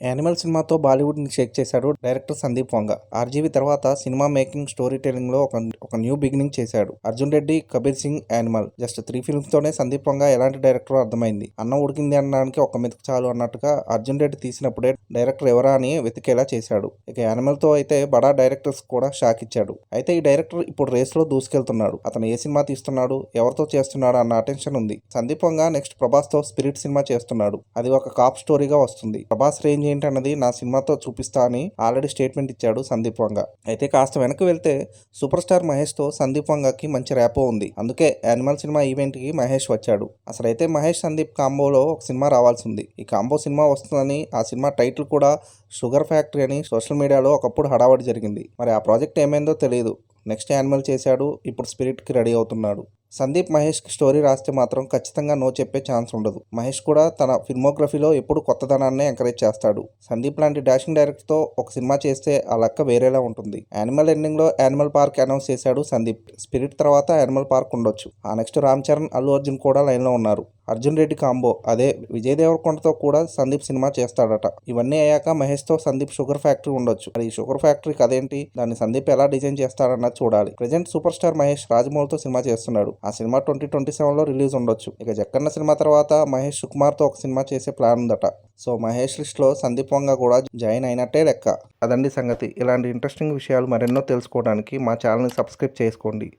Animal సినిమాతో బాలీవుడ్ని షేక్ చేశాడు director Sandeep వంగ. RGV తర్వాత సినిమా మేకింగ్ స్టోరీ టెల్లింగ్ లో ఒక న్యూ బిగినింగ్ చేశాడు. Arjun Reddy, Kabir Singh, animal just 3 films తోనే సందీప్ వంగ ఎలాంటి డైరెక్టర్ అర్థమైంది. అన్నం ఉడికింది అనడానికి ఒక మెతుకు చాలు అన్నట్టుగా అర్జున్ రెడ్డి తీసినప్పుడే డైరెక్టర్ ఎవరా అని వెతికేలా చేశాడు. ఇక యానిమల్ తో అయితే బడా డైరెక్టర్స్ కూడా షాక్ ఇచ్చాడు. అయితే ఈ డైరెక్టర్ ఇప్పుడు రేస్ లో దూసుకెళ్తున్నాడు. అతను ఏ సినిమా తీస్తున్నాడు, ఎవరితో చేస్తున్నాడు అన్న అటెన్షన్ ఉంది. సందీప్ వంగ నెక్స్ట్ ప్రభాస్ తో స్పిరిట్ సినిమా చేస్తున్నాడు. అది ఒక కాప్ స్టోరీగా వస్తుంది. ప్రభాస్ రేంజ్ ఏంటన్నది నా సినిమాతో చూపిస్తా అని ఆల్రెడీ స్టేట్మెంట్ ఇచ్చాడు సందీప్ వంగ. అయితే కాస్త వెనక్కి వెళ్తే సూపర్ స్టార్ మహేష్ తో సందీప్ వంగకి మంచి ర్యాపో ఉంది. అందుకే యానిమల్ సినిమా ఈవెంట్ కి మహేష్ వచ్చాడు. అసలైతే మహేష్ సందీప్ కాంబోలో ఒక సినిమా రావాల్సి ఉంది. ఈ కాంబో సినిమా వస్తుందని, ఆ సినిమా టైటిల్ కూడా షుగర్ ఫ్యాక్టరీ అని సోషల్ మీడియాలో ఒకప్పుడు హడావడి జరిగింది. మరి ఆ ప్రాజెక్ట్ ఏమైందో తెలియదు. నెక్స్ట్ యానిమల్ చేశాడు, ఇప్పుడు స్పిరిట్ కి రెడీ అవుతున్నాడు. సందీప్ మహేష్ కి స్టోరీ రాస్తే మాత్రం ఖచ్చితంగా నో చెప్పే ఛాన్స్ ఉండదు. మహేష్ కూడా తన ఫిల్మోగ్రఫీలో ఎప్పుడు కొత్తదనాన్ని ఎంకరేజ్ చేస్తాడు. సందీప్ లాంటి డాషింగ్ డైరెక్టర్ తో ఒక సినిమా చేస్తే ఆ లెక్క వేరేలా ఉంటుంది. యానిమల్ ఎండింగ్ లో యానిమల్ పార్క్ అనౌన్స్ చేశాడు సందీప్. స్పిరిట్ తర్వాత యానిమల్ పార్క్ ఉండొచ్చు. ఆ నెక్స్ట్ రామ్ చరణ్, అల్లు అర్జున్ కూడా లైన్ లో ఉన్నారు. అర్జున్ రెడ్డి కాంబో, అదే విజయ్ దేవరకొండతో కూడా సందీప్ సినిమా చేస్తాడట. ఇవన్నీ అయ్యాక మహేష్ తో సందీప్ షుగర్ ఫ్యాక్టరీ ఉండొచ్చు. మరి ఈ షుగర్ ఫ్యాక్టరీ కదేంటి, దాన్ని సందీప్ ఎలా డిజైన్ చేస్తాడన్నది చూడాలి. ప్రెజెంట్ సూపర్ స్టార్ మహేష్ రాజమౌళితో సినిమా చేస్తున్నాడు. ఆ సినిమా 2027లో రిలీజ్ ఉండొచ్చు. ఇక జక్కన్న సినిమా తర్వాత మహేష్ సుకుమార్ తో ఒక సినిమా చేసే ప్లాన్ ఉందట. సో మహేష్ లిస్ట్ లో సందీప్ వంగ కూడా జాయిన్ అయినట్టే లెక్క. అదండి సంగతి. ఇలాంటి ఇంట్రెస్టింగ్ విషయాలు మరెన్నో తెలుసుకోవడానికి మా ఛానల్ని సబ్స్క్రైబ్ చేసుకోండి.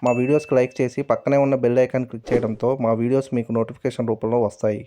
మా వీడియోస్కి లైక్ చేసి పక్కనే ఉన్న బెల్ ఐకాన్ క్లిక్ చేయడంతో మా వీడియోస్ మీకు నోటిఫికేషన్ రూపంలో వస్తాయి.